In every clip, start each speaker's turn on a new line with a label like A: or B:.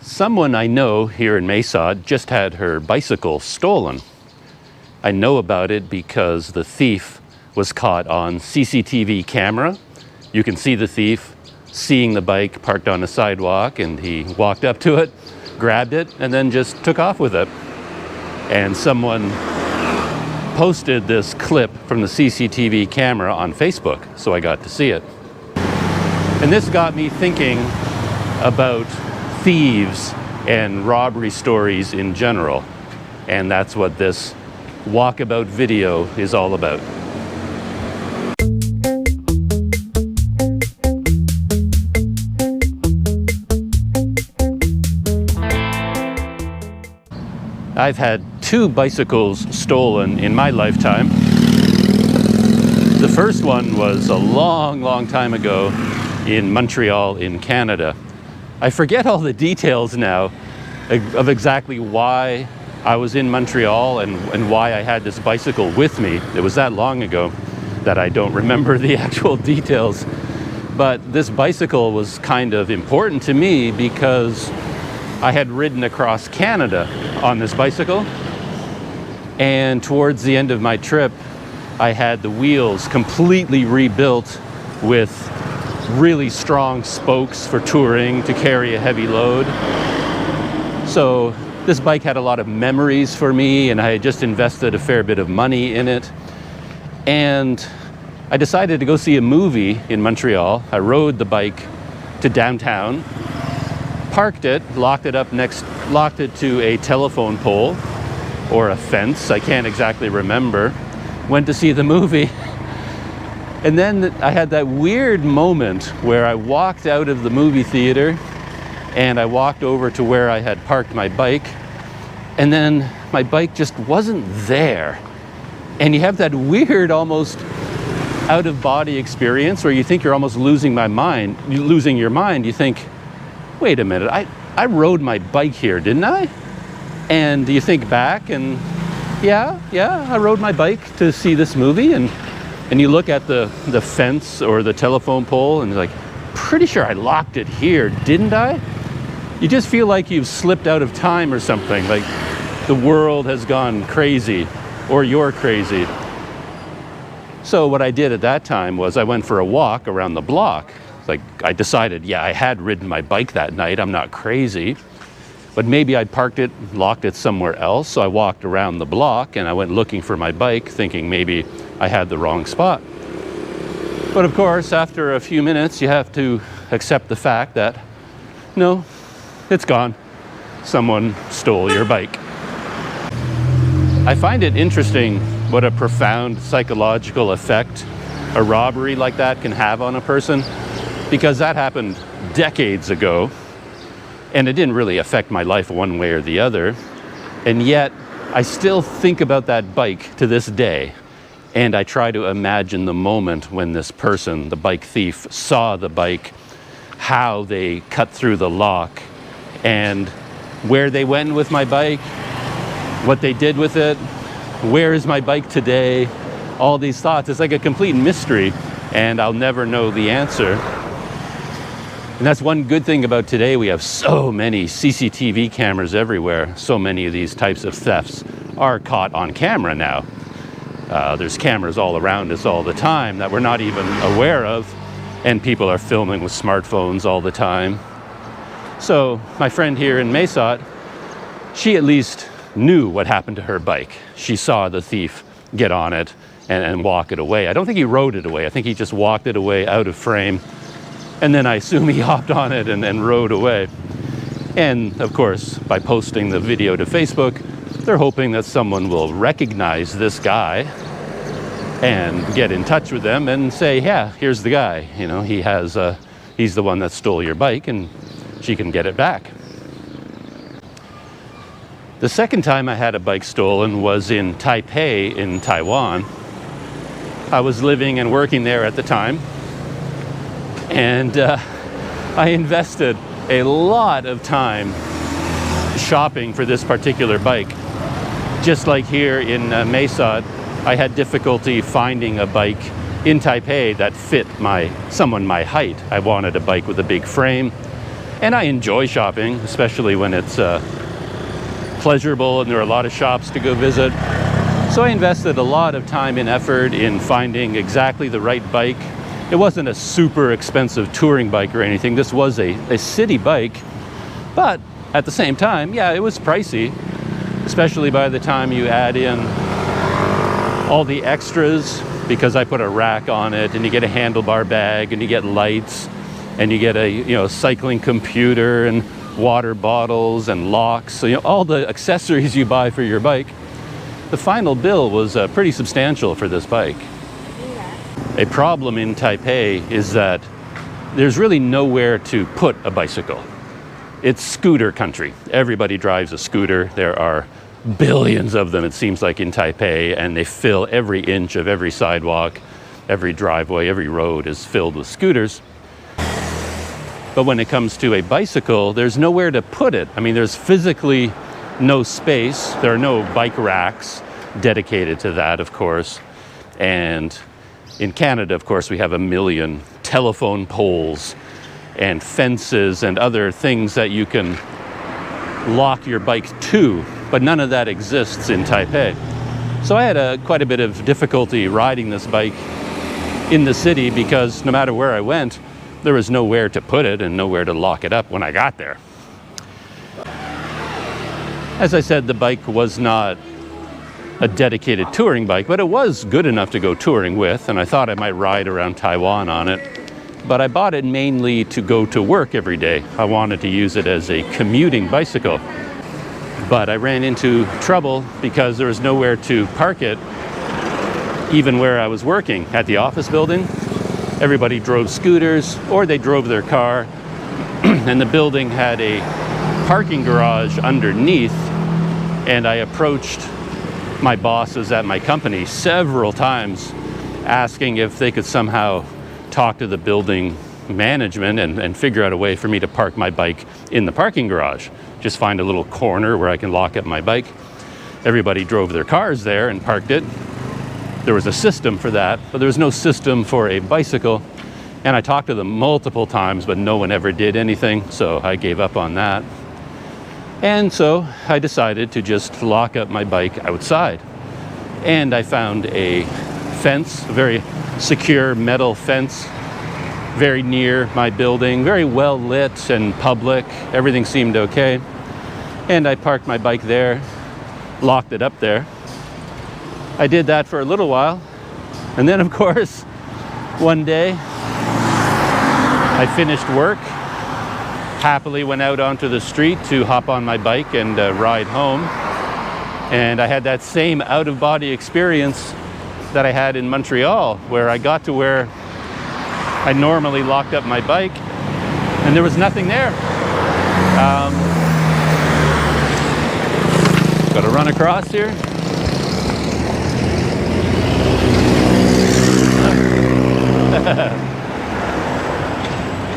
A: Someone I know here in Mae Sot just had her bicycle stolen. I know about it because the thief was caught on CCTV camera. You can see the thief seeing the bike parked on a sidewalk, and he walked up to it, grabbed it, and then just took off with it. And someone posted this clip from the CCTV camera on Facebook, so I got to see it. And this got me thinking about thieves and robbery stories in general. And that's what this walkabout video is all about. I've had 2 bicycles stolen in my lifetime. The first one was a long time ago in Montreal in Canada. I forget all the details now of exactly why I was in Montreal and why I had this bicycle with me. It was that long ago that I don't remember the actual details. But this bicycle was kind of important to me because I had ridden across Canada on this bicycle. And towards the end of my trip, I had the wheels completely rebuilt with really strong spokes for touring to carry a heavy load. So this bike had a lot of memories for me, and I had just invested a fair bit of money in it. And I decided to go see a movie in Montreal. I rode the bike to downtown, parked it, locked it to a telephone pole or a fence, I can't exactly remember, went to see the movie. And then I had that weird moment where I walked out of the movie theater and I walked over to where I had parked my bike, and then my bike just wasn't there. And you have that weird, almost out-of-body experience where you think you're almost losing your mind. You think, wait a minute, I rode my bike here, didn't I? And you think back and yeah, I rode my bike to see this movie, and you look at the fence or the telephone pole and you're like, pretty sure I locked it here, didn't I? You just feel like you've slipped out of time or something, like the world has gone crazy or you're crazy. So what I did at that time was I went for a walk around the block. Like, I decided, yeah, I had ridden my bike that night, I'm not crazy, but maybe I'd parked it, locked it somewhere else. So I walked around the block and I went looking for my bike, thinking maybe I had the wrong spot. But of course, after a few minutes, you have to accept the fact that, no, it's gone. Someone stole your bike. I find it interesting what a profound psychological effect a robbery like that can have on a person, because that happened decades ago and it didn't really affect my life one way or the other. And yet I still think about that bike to this day. And I try to imagine the moment when this person, the bike thief, saw the bike, how they cut through the lock, and where they went with my bike, what they did with it, where is my bike today, all these thoughts. It's like a complete mystery, and I'll never know the answer. And that's one good thing about today. We have so many CCTV cameras everywhere. So many of these types of thefts are caught on camera now. There's cameras all around us all the time that we're not even aware of, and people are filming with smartphones all the time. So my friend here in Mae Sot, she at least knew what happened to her bike. She saw the thief get on it and walk it away. I don't think he rode it away. I think he just walked it away out of frame, and then I assume he hopped on it and rode away. And of course, by posting the video to Facebook, they're hoping that someone will recognize this guy and get in touch with them and say, yeah, here's the guy. You know, he's the one that stole your bike, and she can get it back. The second time I had a bike stolen was in Taipei in Taiwan. I was living and working there at the time, and I invested a lot of time shopping for this particular bike. Just like here in Mae Sot, I had difficulty finding a bike in Taipei that fit my height. I wanted a bike with a big frame, And I enjoy shopping, especially when it's pleasurable and there are a lot of shops to go visit. So I invested a lot of time and effort in finding exactly the right bike. It wasn't a super expensive touring bike or anything. This was a city bike, but at the same time, yeah, it was pricey, especially by the time you add in all the extras, because I put a rack on it, and you get a handlebar bag, and you get lights, and you get a cycling computer and water bottles and locks. So all the accessories you buy for your bike. The final bill was pretty substantial for this bike. A problem in Taipei is that there's really nowhere to put a bicycle. It's scooter country. Everybody drives a scooter. There are billions of them, it seems like, in Taipei, and they fill every inch of every sidewalk, every driveway, every road is filled with scooters. But when it comes to a bicycle, there's nowhere to put it. I mean, there's physically no space. There are no bike racks dedicated to that, of course. And in Canada, of course, we have a million telephone poles and fences and other things that you can lock your bike to, but none of that exists in Taipei. So I had quite a bit of difficulty riding this bike in the city, because no matter where I went, there was nowhere to put it and nowhere to lock it up when I got there. As I said, the bike was not a dedicated touring bike, but it was good enough to go touring with, and I thought I might ride around Taiwan on it. But I bought it mainly to go to work every day. I wanted to use it as a commuting bicycle. But I ran into trouble because there was nowhere to park it, even where I was working at the office building. Everybody drove scooters, or they drove their car, and the building had a parking garage underneath, and I approached my bosses at my company several times asking if they could somehow talk to the building management and figure out a way for me to park my bike in the parking garage. Just find a little corner where I can lock up my bike. Everybody drove their cars there and parked it. There was a system for that, but there was no system for a bicycle. And I talked to them multiple times, but no one ever did anything, so I gave up on that. And so I decided to just lock up my bike outside. And I found a fence, a very secure metal fence, very near my building, very well lit and public. Everything seemed okay. And I parked my bike there, locked it up there. I did that for a little while. And then, of course, one day I finished work, happily went out onto the street to hop on my bike and ride home. And I had that same out-of-body experience that I had in Montreal, where I got to where I normally locked up my bike and there was nothing there. Got to run across here.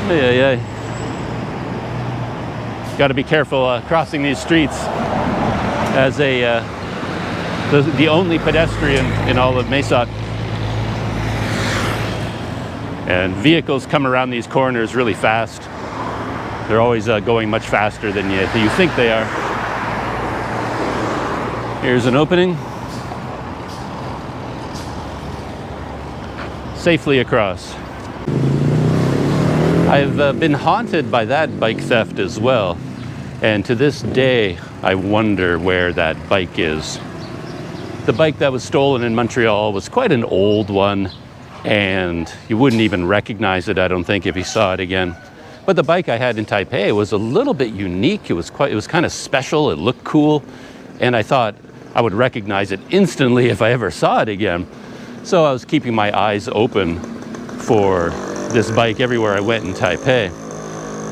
A: Yeah. Got to be careful crossing these streets as the only pedestrian in all of Mae Sot. And vehicles come around these corners really fast. They're always going much faster than you think they are. Here's an opening. Safely across. I've been haunted by that bike theft as well. And to this day, I wonder where that bike is. The bike that was stolen in Montreal was quite an old one, and you wouldn't even recognize it, I don't think, if you saw it again. But the bike I had in Taipei was a little bit unique. It was kind of special. It looked cool, and I thought I would recognize it instantly if I ever saw it again. So I was keeping my eyes open for this bike everywhere I went in Taipei.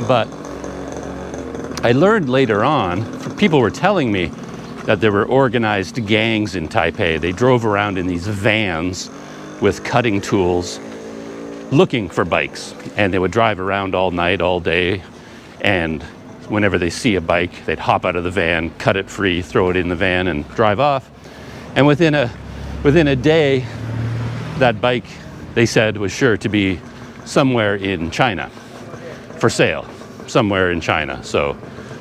A: But I learned later on, people were telling me that there were organized gangs in Taipei. They drove around in these vans with cutting tools looking for bikes. And they would drive around all night, all day. And whenever they see a bike, they'd hop out of the van, cut it free, throw it in the van, and drive off. And within a day, that bike, they said, was sure to be somewhere in China for sale. somewhere in China. So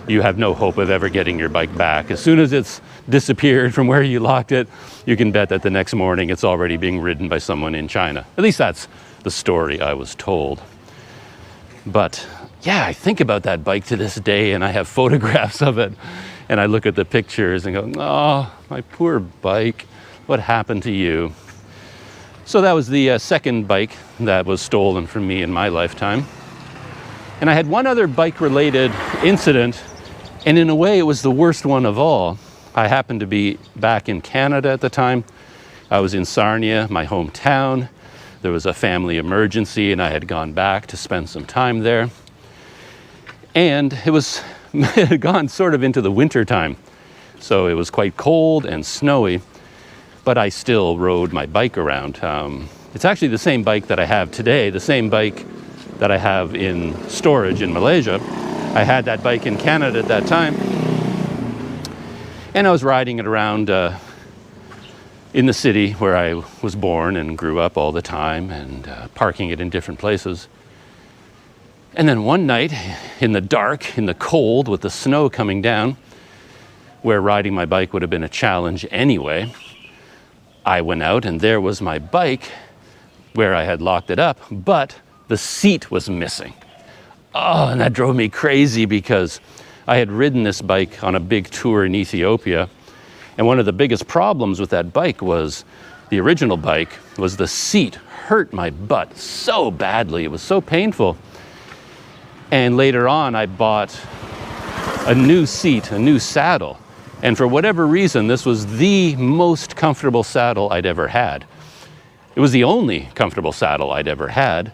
A: you have no hope of ever getting your bike back. As soon as it's disappeared from where you locked it, you can bet that the next morning it's already being ridden by someone in China. At least that's the story I was told. But yeah, I think about that bike to this day, and I have photographs of it, and I look at the pictures and go, oh, my poor bike, what happened to you? So that was the second bike that was stolen from me in my lifetime. And I had one other bike-related incident, and in a way it was the worst one of all. I happened to be back in Canada at the time. I was in Sarnia, my hometown. There was a family emergency, and I had gone back to spend some time there. And it had gone sort of into the winter time. So it was quite cold and snowy, but I still rode my bike around. It's actually the same bike that I have today, the same bike that I have in storage in Malaysia. I had that bike in Canada at that time. And I was riding it around in the city where I was born and grew up all the time, and parking it in different places. And then one night, in the dark, in the cold, with the snow coming down, where riding my bike would have been a challenge anyway, I went out and there was my bike where I had locked it up, but the seat was missing. Oh, and that drove me crazy because I had ridden this bike on a big tour in Ethiopia. And one of the biggest problems with that bike was the original bike was the seat hurt my butt so badly. It was so painful. And later on, I bought a new seat, a new saddle. And for whatever reason, this was the most comfortable saddle I'd ever had. It was the only comfortable saddle I'd ever had.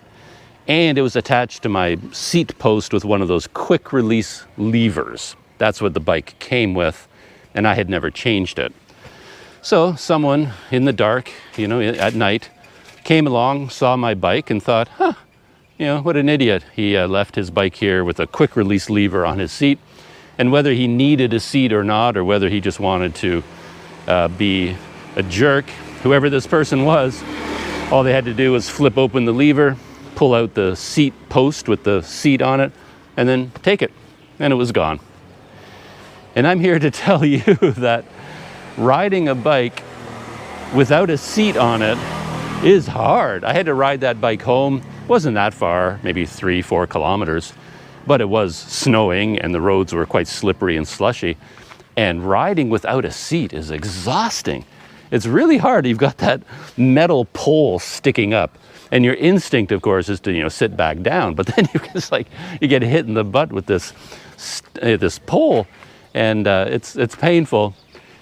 A: And it was attached to my seat post with one of those quick release levers. That's what the bike came with, and I had never changed it. So someone in the dark, at night, came along, saw my bike and thought, what an idiot. He left his bike here with a quick release lever on his seat. And whether he needed a seat or not, or whether he just wanted to be a jerk, whoever this person was, all they had to do was flip open the lever, pull out the seat post with the seat on it, and then take it. And it was gone. And I'm here to tell you that riding a bike without a seat on it is hard. I had to ride that bike home. It wasn't that far, maybe 3-4 kilometers, but it was snowing and the roads were quite slippery and slushy. And riding without a seat is exhausting. It's really hard. You've got that metal pole sticking up. And your instinct, of course, is to, sit back down. But then you get hit in the butt with this pole, and it's painful.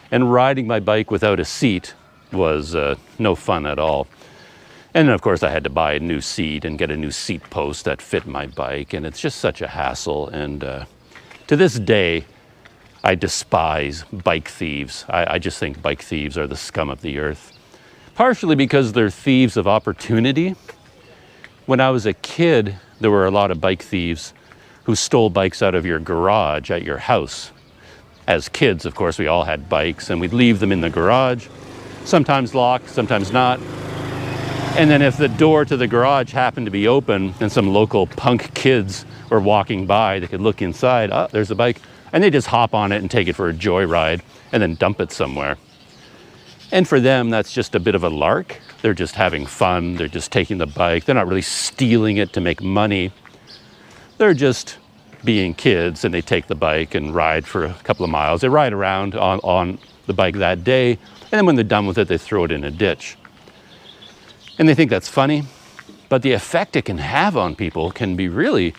A: And riding my bike without a seat was no fun at all. And then, of course, I had to buy a new seat and get a new seat post that fit my bike. And it's just such a hassle. And to this day, I despise bike thieves. I just think bike thieves are the scum of the earth. Partially because they're thieves of opportunity. When I was a kid, there were a lot of bike thieves who stole bikes out of your garage at your house. As kids, of course, we all had bikes, and we'd leave them in the garage, sometimes locked, sometimes not. And then if the door to the garage happened to be open and some local punk kids were walking by, they could look inside, oh, there's a bike, and they just hop on it and take it for a joyride and then dump it somewhere. And for them, that's just a bit of a lark. They're just having fun. They're just taking the bike. They're not really stealing it to make money. They're just being kids, and they take the bike and ride for a couple of miles. They ride around on the bike that day, and then when they're done with it, they throw it in a ditch. And they think that's funny, but the effect it can have on people can be really,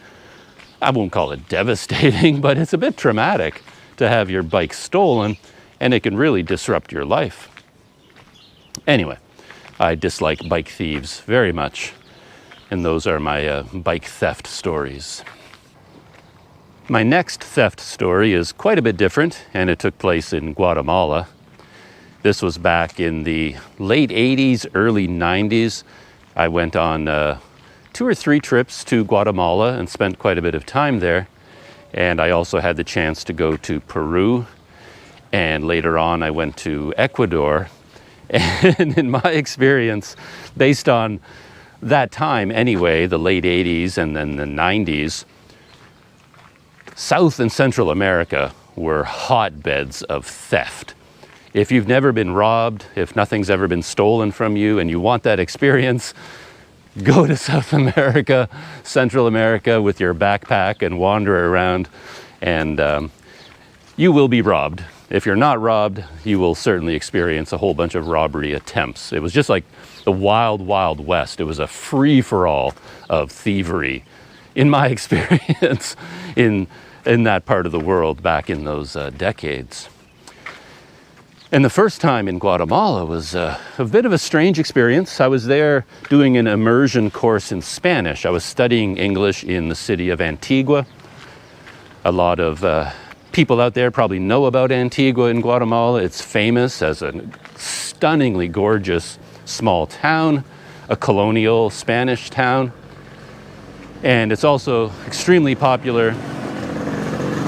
A: I won't call it devastating, but it's a bit traumatic to have your bike stolen, and it can really disrupt your life. Anyway, I dislike bike thieves very much, and those are my bike theft stories. My next theft story is quite a bit different, and it took place in Guatemala. This was back in the late 80s, early 90s. I went on 2 or 3 trips to Guatemala and spent quite a bit of time there. And I also had the chance to go to Peru. And later on, I went to Ecuador. And in my experience, based on that time anyway, the late 80s and then the 90s, South and Central America were hotbeds of theft. If you've never been robbed, if nothing's ever been stolen from you and you want that experience, go to South America, Central America with your backpack and wander around, and you will be robbed. If you're not robbed, you will certainly experience a whole bunch of robbery attempts. It was just like the wild, wild west. It was a free-for-all of thievery, in my experience, in that part of the world back in those decades. And the first time in Guatemala was a bit of a strange experience. I was there doing an immersion course in Spanish. I was studying English in the city of Antigua. A lot of people out there probably know about Antigua in Guatemala. It's famous as a stunningly gorgeous small town, a colonial Spanish town. And it's also extremely popular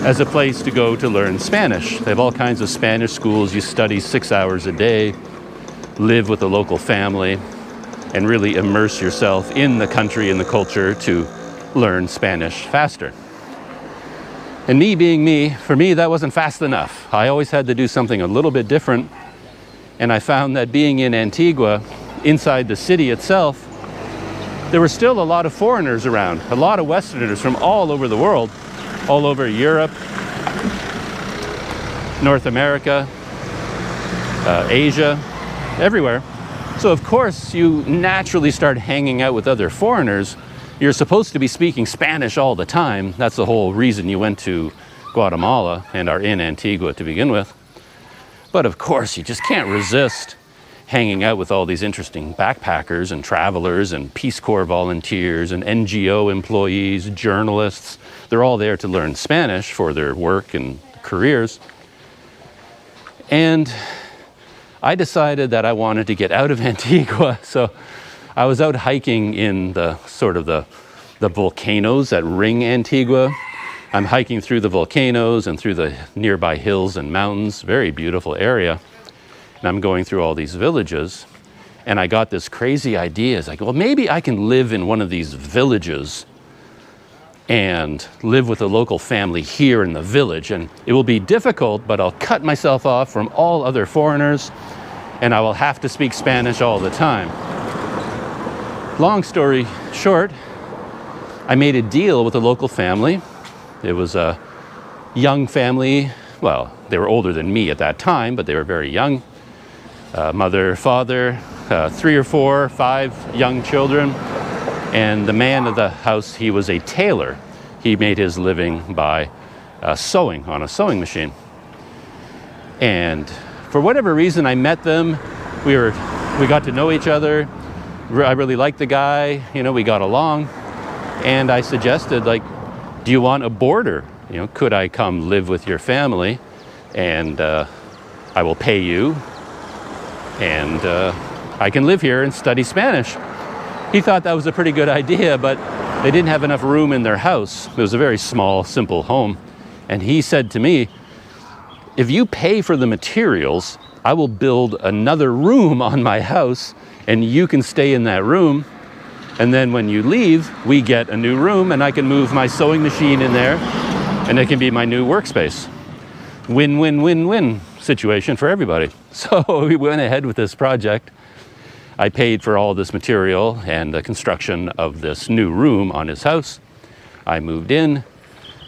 A: as a place to go to learn Spanish. They have all kinds of Spanish schools. You study 6 hours a day, live with a local family, and really immerse yourself in the country and the culture to learn Spanish faster. And me being me, for me, that wasn't fast enough. I always had to do something a little bit different. And I found that being in Antigua, inside the city itself, there were still a lot of foreigners around, a lot of Westerners from all over the world, all over Europe, North America, Asia, everywhere. So of course you naturally start hanging out with other foreigners. You're supposed to be speaking Spanish all the time. That's the whole reason you went to Guatemala and are in Antigua to begin with. But of course you just can't resist hanging out with all these interesting backpackers and travelers and Peace Corps volunteers and NGO employees, journalists. They're all there to learn Spanish for their work and careers. And I decided that I wanted to get out of Antigua. So I was out hiking in the sort of the volcanoes that ring Antigua. I'm hiking through the volcanoes and through the nearby hills and mountains, very beautiful area. And I'm going through all these villages, and I got this crazy idea. It's like, well, maybe I can live in one of these villages and live with a local family here in the village. And it will be difficult, but I'll cut myself off from all other foreigners, and I will have to speak Spanish all the time. Long story short, I made a deal with a local family. It was a young family. Well, they were older than me at that time, but they were very young. Mother, father, 3 or 4, 5 young children. And the man of the house, he was a tailor. He made his living by sewing on a sewing machine. And for whatever reason, I met them. We got to know each other. I really liked the guy. You know, we got along. And I suggested, like, do you want a boarder? You know, could I come live with your family? And I will pay you. And I can live here and study Spanish. He thought that was a pretty good idea, but they didn't have enough room in their house. It was a very small, simple home. And he said to me, if you pay for the materials, I will build another room on my house and you can stay in that room. And then when you leave, we get a new room and I can move my sewing machine in there and it can be my new workspace. Win, win, win, win situation for everybody. So we went ahead with this project. I paid for all this material and the construction of this new room on his house. I moved in,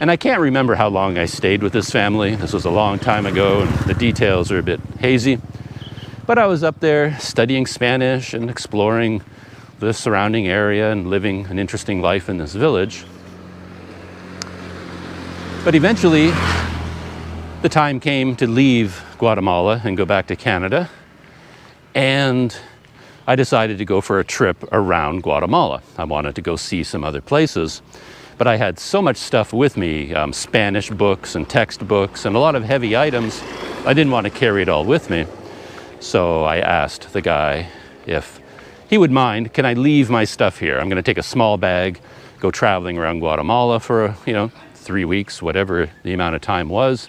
A: and I can't remember how long I stayed with this family. This was a long time ago, and the details are a bit hazy. But I was up there studying Spanish and exploring the surrounding area and living an interesting life in this village. But eventually, the time came to leave Guatemala and go back to Canada. And I decided to go for a trip around Guatemala. I wanted to go see some other places. But I had so much stuff with me, Spanish books and textbooks and a lot of heavy items. I didn't want to carry it all with me. So I asked the guy if he would mind, can I leave my stuff here? I'm going to take a small bag, go traveling around Guatemala for, 3 weeks, whatever the amount of time was.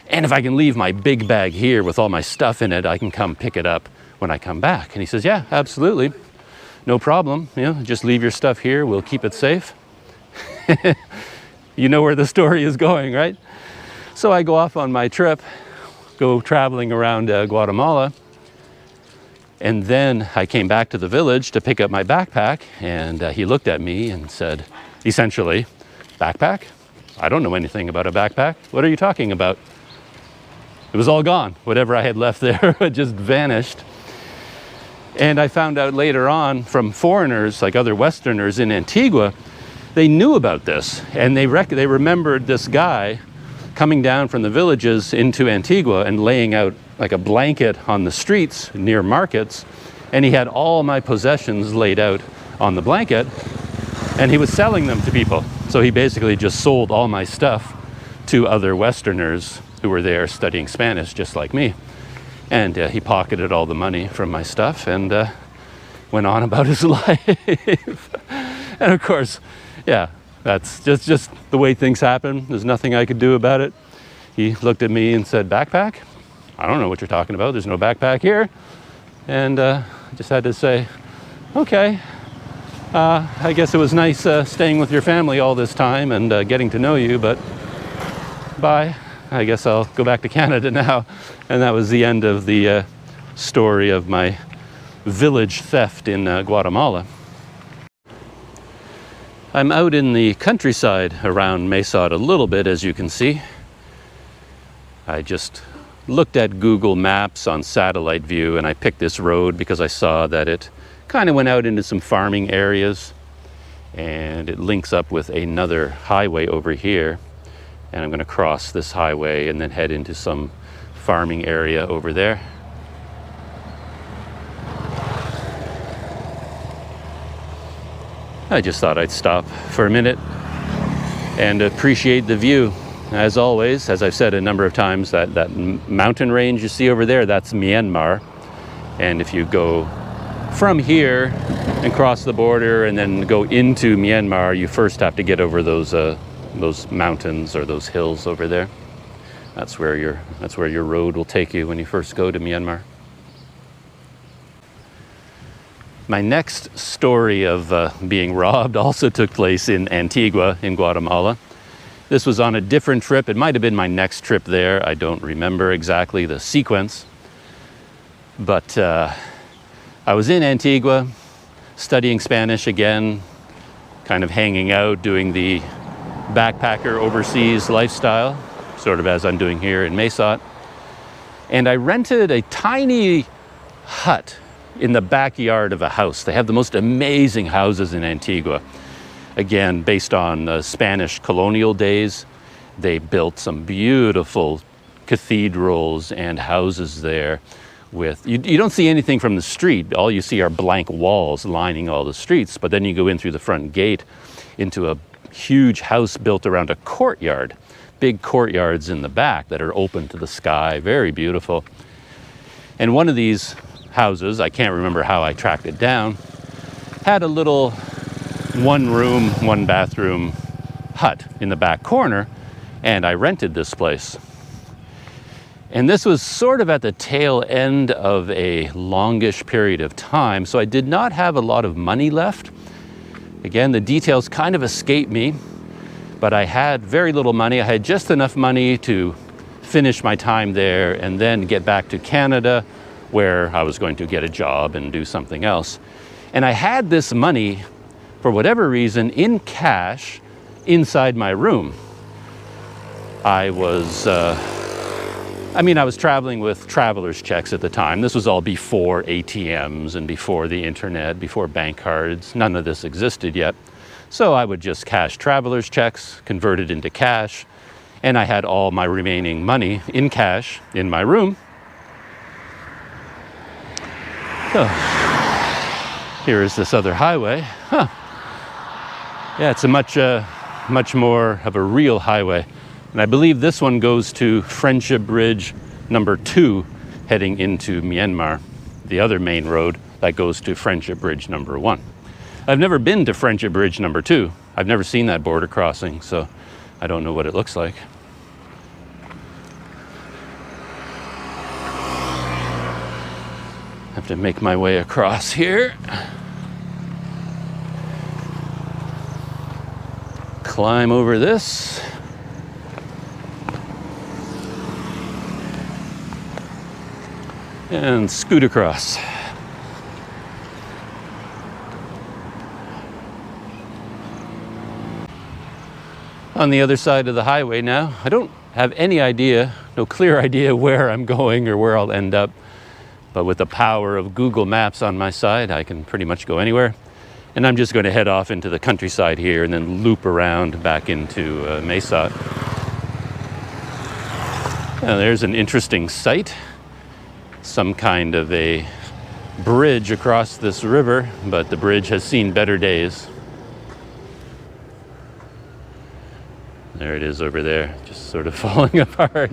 A: And if I can leave my big bag here with all my stuff in it, I can come pick it up when I come back. And he says, yeah, absolutely. No problem. Just leave your stuff here. We'll keep it safe. You know where the story is going, right? So I go off on my trip, go traveling around Guatemala, and then I came back to the village to pick up my backpack, and he looked at me and said, essentially, backpack? I don't know anything about a backpack. What are you talking about? It was all gone. Whatever I had left there had just vanished. And I found out later on from foreigners, like other Westerners in Antigua, they knew about this, and they remembered this guy coming down from the villages into Antigua and laying out like a blanket on the streets near markets, and he had all my possessions laid out on the blanket, and he was selling them to people. So he basically just sold all my stuff to other Westerners who were there studying Spanish just like me. And he pocketed all the money from my stuff and went on about his life. And of course, yeah, that's just the way things happen. There's nothing I could do about it. He looked at me and said, backpack? I don't know what you're talking about. There's no backpack here. And I just had to say, okay. I guess it was nice staying with your family all this time and getting to know you, but bye. I guess I'll go back to Canada now. And that was the end of the story of my village theft in Guatemala. I'm out in the countryside around Mae Sot a little bit, as you can see. I just looked at Google Maps on satellite view, and I picked this road because I saw that it kind of went out into some farming areas, and it links up with another highway over here. And I'm going to cross this highway and then head into some farming area over there. I just thought I'd stop for a minute and appreciate the view. As always, as I've said a number of times, that mountain range you see over there, that's Myanmar. And if you go from here and cross the border and then go into Myanmar, you first have to get over those mountains or those hills over there. That's where your road will take you when you first go to Myanmar. My next story of being robbed also took place in Antigua in Guatemala. This was on a different trip. It might have been my next trip there. I don't remember exactly the sequence. But I was in Antigua studying Spanish again, kind of hanging out, doing the backpacker overseas lifestyle, sort of as I'm doing here in Mae Sot. And I rented a tiny hut in the backyard of a house. They have the most amazing houses in Antigua. Again, based on Spanish colonial days, they built some beautiful cathedrals and houses there with, you don't see anything from the street. All you see are blank walls lining all the streets, but then you go in through the front gate into a huge house built around a courtyard, big courtyards in the back that are open to the sky, very beautiful. And one of these houses, I can't remember how I tracked it down, had a little one room, one bathroom hut in the back corner, and I rented this place. And this was sort of at the tail end of a longish period of time, so I did not have a lot of money left. Again, the details kind of escape me, but I had very little money. I had just enough money to finish my time there and then get back to Canada, where I was going to get a job and do something else. And I had this money, for whatever reason, in cash inside my room. I was traveling with traveler's checks at the time. This was all before ATMs and before the internet, before bank cards. None of this existed yet. So I would just cash traveler's checks, convert it into cash, and I had all my remaining money in cash in my room. So, here is this other highway. Huh. Yeah, it's a much more of a real highway. And I believe this one goes to Friendship Bridge number 2, heading into Myanmar, the other main road that goes to Friendship Bridge number 1. I've never been to Friendship Bridge number 2. I've never seen that border crossing, so I don't know what it looks like. I have to make my way across here. climb over this. And scoot across. On the other side of the highway now, I don't have any idea, no clear idea where I'm going or where I'll end up. But with the power of Google Maps on my side, I can pretty much go anywhere. And I'm just going to head off into the countryside here and then loop around back into Mae Sot. Now there's an interesting sight. Some kind of a bridge across this river, but the bridge has seen better days. There it is over there, just sort of falling apart.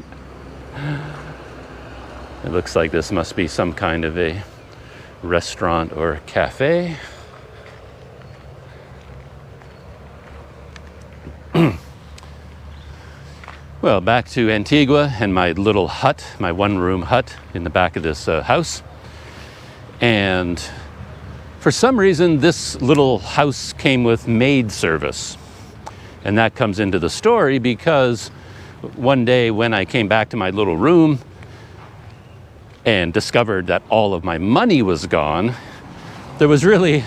A: It looks like this must be some kind of a restaurant or cafe. Well, back to Antigua and my little hut, my one-room hut in the back of this house. And for some reason, this little house came with maid service. And that comes into the story because one day when I came back to my little room and discovered that all of my money was gone, there was really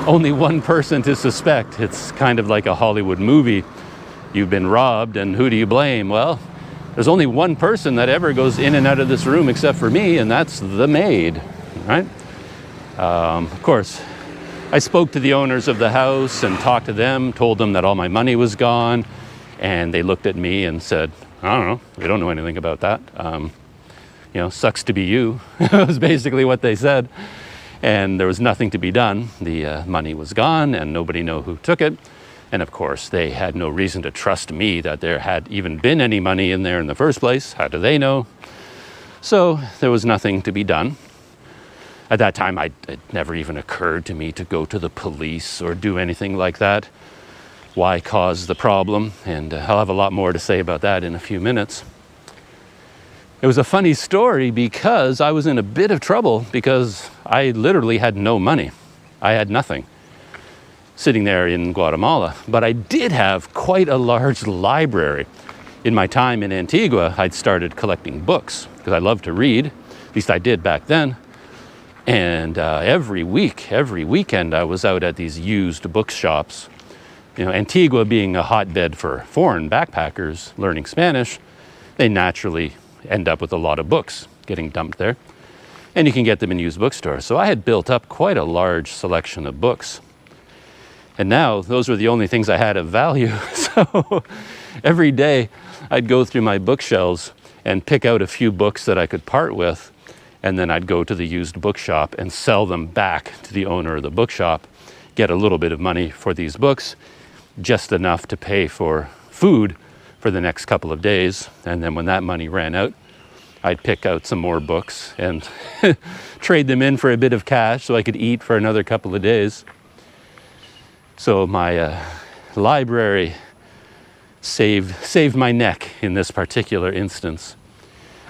A: only one person to suspect. It's kind of like a Hollywood movie. You've been robbed, and who do you blame? Well, there's only one person that ever goes in and out of this room except for me, and that's the maid, right? Of course, I spoke to the owners of the house and talked to them, told them that all my money was gone, and they looked at me and said, I don't know, we don't know anything about that. You know, sucks to be you, was basically what they said. And there was nothing to be done. The money was gone, and nobody knew who took it. And of course, they had no reason to trust me that there had even been any money in there in the first place. How do they know? So there was nothing to be done. At that time, it never even occurred to me to go to the police or do anything like that. Why cause the problem? And I'll have a lot more to say about that in a few minutes. It was a funny story because I was in a bit of trouble because I literally had no money. I had nothing sitting there in Guatemala. But I did have quite a large library. In my time in Antigua, I'd started collecting books because I loved to read. At least I did back then. And every weekend, I was out at these used bookshops. You know, Antigua being a hotbed for foreign backpackers learning Spanish, they naturally end up with a lot of books getting dumped there. And you can get them in used bookstores. So I had built up quite a large selection of books. And now those were the only things I had of value. So every day I'd go through my bookshelves and pick out a few books that I could part with. And then I'd go to the used bookshop and sell them back to the owner of the bookshop, get a little bit of money for these books, just enough to pay for food for the next couple of days. And then when that money ran out, I'd pick out some more books and trade them in for a bit of cash so I could eat for another couple of days. So my library saved my neck in this particular instance.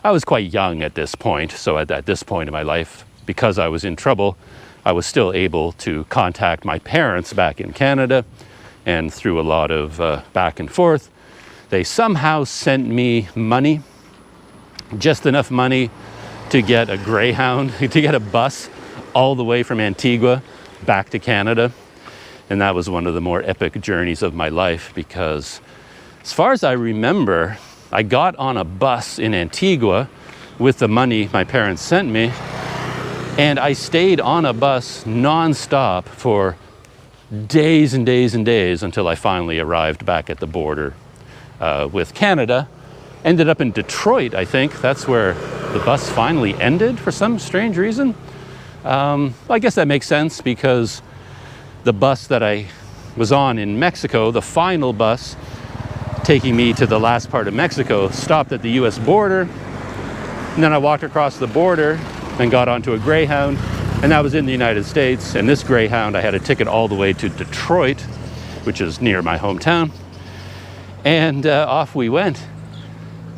A: I was quite young at this point, so at this point in my life, because I was in trouble, I was still able to contact my parents back in Canada, and through a lot of back and forth, they somehow sent me money, just enough money to get a Greyhound, to get a bus all the way from Antigua back to Canada. And that was one of the more epic journeys of my life because as far as I remember, I got on a bus in Antigua with the money my parents sent me, and I stayed on a bus nonstop for days and days and days until I finally arrived back at the border with Canada. Ended up in Detroit, I think. That's where the bus finally ended for some strange reason. I guess that makes sense because the bus that I was on in Mexico, the final bus taking me to the last part of Mexico, stopped at the US border. And then I walked across the border and got onto a Greyhound, and that was in the United States. And this Greyhound, I had a ticket all the way to Detroit, which is near my hometown. And off we went.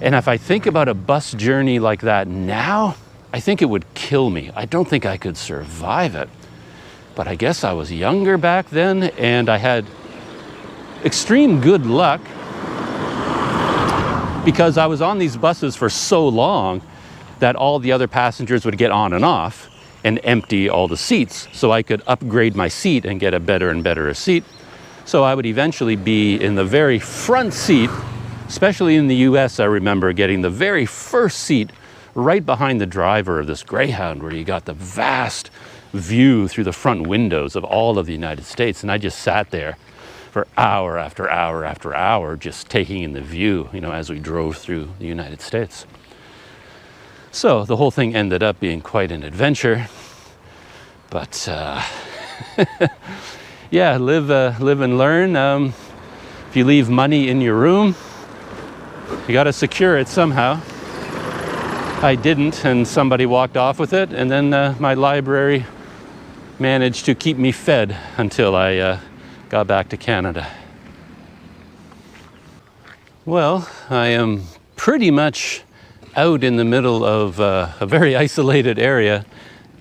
A: And if I think about a bus journey like that now, I think it would kill me. I don't think I could survive it. But I guess I was younger back then, and I had extreme good luck because I was on these buses for so long that all the other passengers would get on and off and empty all the seats, so I could upgrade my seat and get a better and better seat. So I would eventually be in the very front seat, especially in the US. I remember getting the very first seat right behind the driver of this Greyhound, where you got the vast view through the front windows of all of the United States. And I just sat there for hour after hour after hour, just taking in the view, you know, as we drove through the United States. So the whole thing ended up being quite an adventure, but yeah, live and learn. If you leave money in your room, you got to secure it somehow. I didn't, and somebody walked off with it, and then my library managed to keep me fed until I got back to Canada. Well, I am pretty much out in the middle of a very isolated area,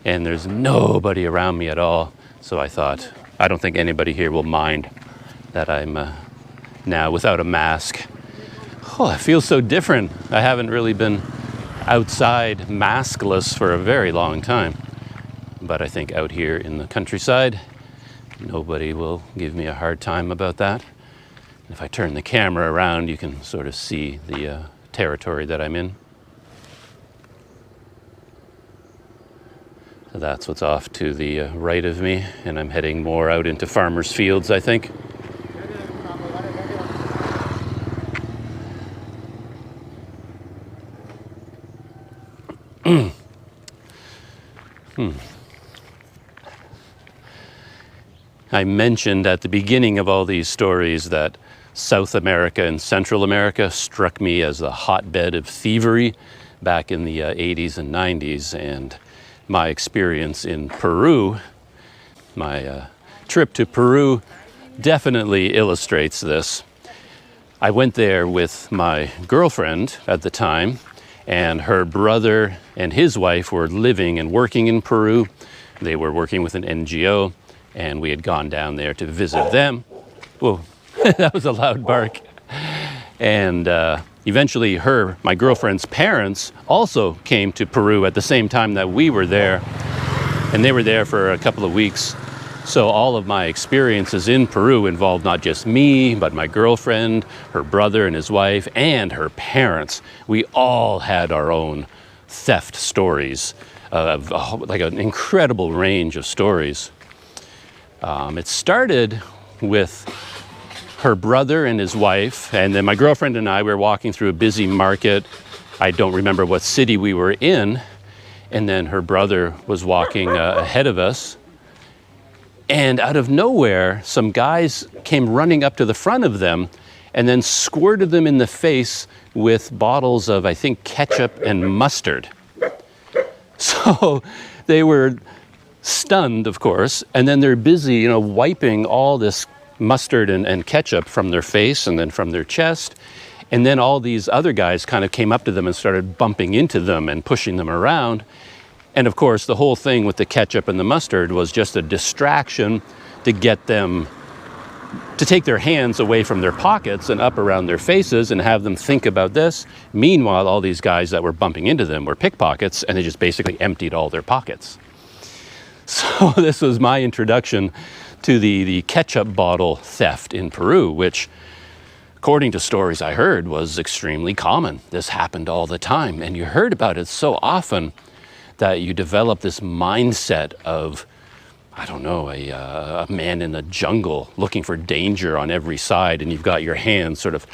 A: and there's nobody around me at all. So I thought, I don't think anybody here will mind that I'm now without a mask. Oh, it feels so different. I haven't really been outside maskless for a very long time. But I think out here in the countryside, nobody will give me a hard time about that. If I turn the camera around, you can sort of see the territory that I'm in. So that's what's off to the right of me, and I'm heading more out into farmers' fields, I think. I mentioned at the beginning of all these stories that South America and Central America struck me as the hotbed of thievery back in the 80s and 90s, and my experience in Peru, my trip to Peru, definitely illustrates this. I went there with my girlfriend at the time, and her brother and his wife were living and working in Peru. They were working with an NGO, and we had gone down there to visit them. Whoa, that was a loud bark. And eventually my girlfriend's parents also came to Peru at the same time that we were there, and they were there for a couple of weeks. So all of my experiences in Peru involved not just me, but my girlfriend, her brother and his wife, and her parents. We all had our own theft stories, like an incredible range of stories. It started with her brother and his wife, and then my girlfriend and I were walking through a busy market. I don't remember what city we were in, and then her brother was walking ahead of us. And out of nowhere, some guys came running up to the front of them and then squirted them in the face with bottles of, I think, ketchup and mustard. So they were stunned, of course, and then they're busy, wiping all this mustard and ketchup from their face and then from their chest. And then all these other guys kind of came up to them and started bumping into them and pushing them around. And of course, the whole thing with the ketchup and the mustard was just a distraction to get them to take their hands away from their pockets and up around their faces and have them think about this. Meanwhile, all these guys that were bumping into them were pickpockets, and they just basically emptied all their pockets. So this was my introduction to the ketchup bottle theft in Peru, which, according to stories I heard, was extremely common. This happened all the time, and you heard about it so often that you develop this mindset of, I don't know, a man in the jungle looking for danger on every side, and you've got your hands sort of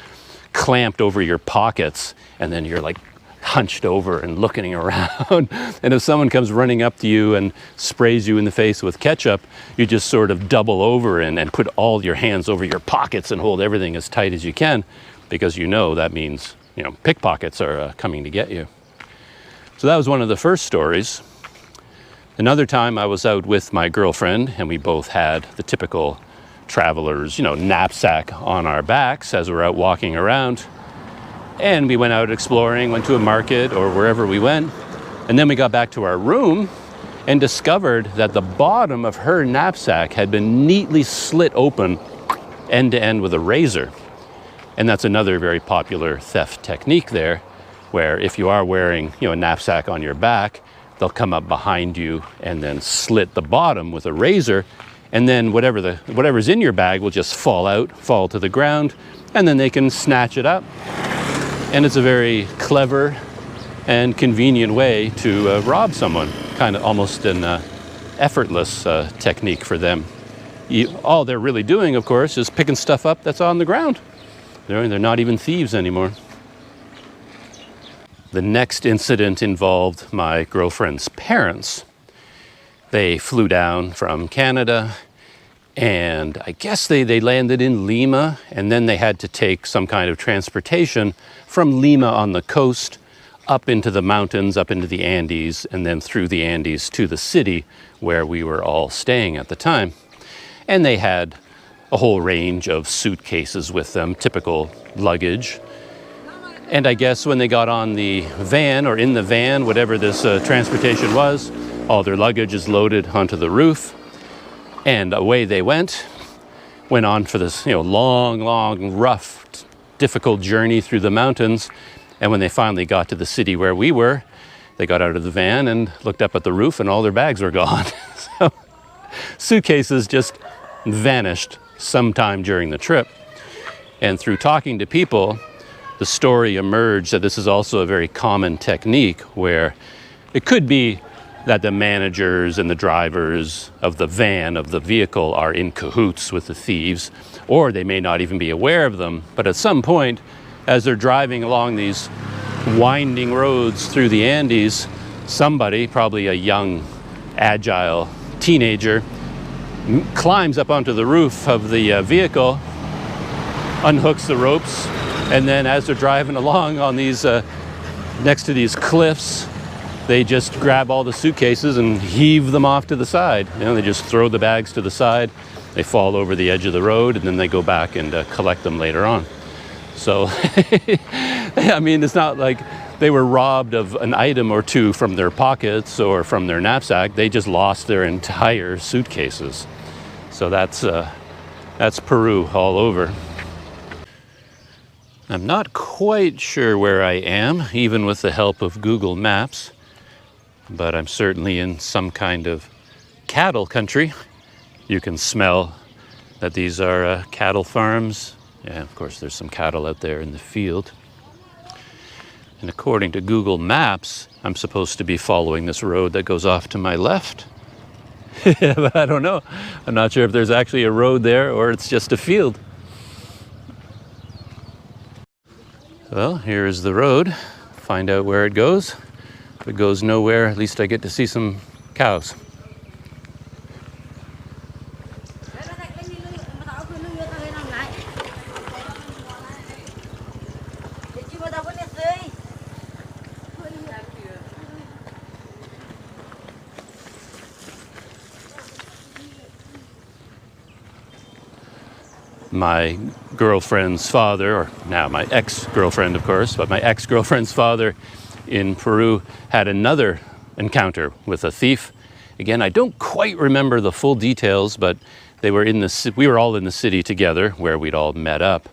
A: clamped over your pockets, and then you're like hunched over and looking around. And if someone comes running up to you and sprays you in the face with ketchup, you just sort of double over and put all your hands over your pockets and hold everything as tight as you can, because that means, pickpockets are coming to get you. So that was one of the first stories. Another time I was out with my girlfriend, and we both had the typical traveler's, knapsack on our backs as we're out walking around. And we went out exploring, went to a market or wherever we went. And then we got back to our room and discovered that the bottom of her knapsack had been neatly slit open end to end with a razor. And that's another very popular theft technique there, where if you are wearing, a knapsack on your back, they'll come up behind you and then slit the bottom with a razor, and then whatever's in your bag will just fall to the ground, and then they can snatch it up. And it's a very clever and convenient way to rob someone, kind of almost an effortless technique for them. All they're really doing, of course, is picking stuff up that's on the ground. They're not even thieves anymore. The next incident involved my girlfriend's parents. They flew down from Canada, and I guess they landed in Lima, and then they had to take some kind of transportation from Lima on the coast up into the mountains, up into the Andes, and then through the Andes to the city where we were all staying at the time. And they had a whole range of suitcases with them, typical luggage. And I guess when they got on the van, or in the van, whatever this transportation was, all their luggage is loaded onto the roof, and away they went on for this, long, rough, difficult journey through the mountains. And when they finally got to the city where we were, they got out of the van and looked up at the roof, and all their bags were gone. So suitcases just vanished sometime during the trip. And through talking to people, the story emerged that this is also a very common technique, where it could be that the managers and the drivers of the van, of the vehicle, are in cahoots with the thieves, or they may not even be aware of them. But at some point, as they're driving along these winding roads through the Andes, somebody, probably a young, agile teenager, climbs up onto the roof of the vehicle, unhooks the ropes, and then as they're driving along on these next to these cliffs, they just grab all the suitcases and heave them off to the side. They just throw the bags to the side, they fall over the edge of the road, and then they go back and collect them later on. So, I mean, it's not like they were robbed of an item or two from their pockets or from their knapsack. They just lost their entire suitcases. So that's Peru all over. I'm not quite sure where I am, even with the help of Google Maps, but I'm certainly in some kind of cattle country. You can smell that these are cattle farms. Yeah, of course, there's some cattle out there in the field. And according to Google Maps, I'm supposed to be following this road that goes off to my left. But I don't know. I'm not sure if there's actually a road there or it's just a field. Well, here's the road. Find out where it goes. If it goes nowhere, at least I get to see some cows. My girlfriend's father, or now my ex-girlfriend, of course, but my ex-girlfriend's father in Peru had another encounter with a thief. Again, I don't quite remember the full details, but we were all in the city together where we'd all met up.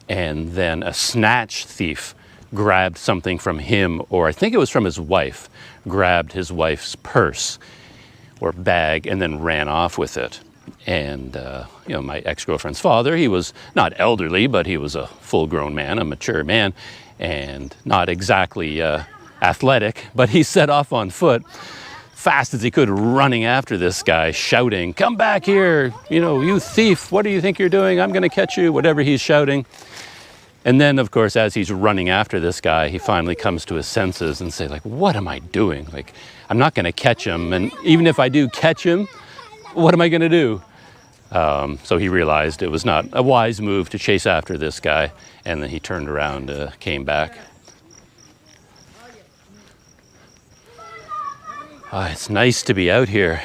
A: And then a snatch thief grabbed something from him, or I think it was from his wife, grabbed his wife's purse or bag and then ran off with it. And, my ex-girlfriend's father, he was not elderly, but he was a full-grown man, a mature man, and not exactly athletic, but he set off on foot, fast as he could, running after this guy, shouting, "Come back here, you thief, what do you think you're doing? I'm going to catch you," whatever he's shouting. And then, of course, as he's running after this guy, he finally comes to his senses and say, what am I doing? I'm not going to catch him, and even if I do catch him, what am I going to do? So he realized it was not a wise move to chase after this guy, and then he turned around, came back. It's nice to be out here,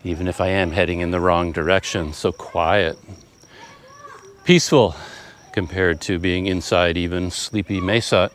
A: even if I am heading in the wrong direction. So quiet, peaceful, compared to being inside even sleepy Mae Sot.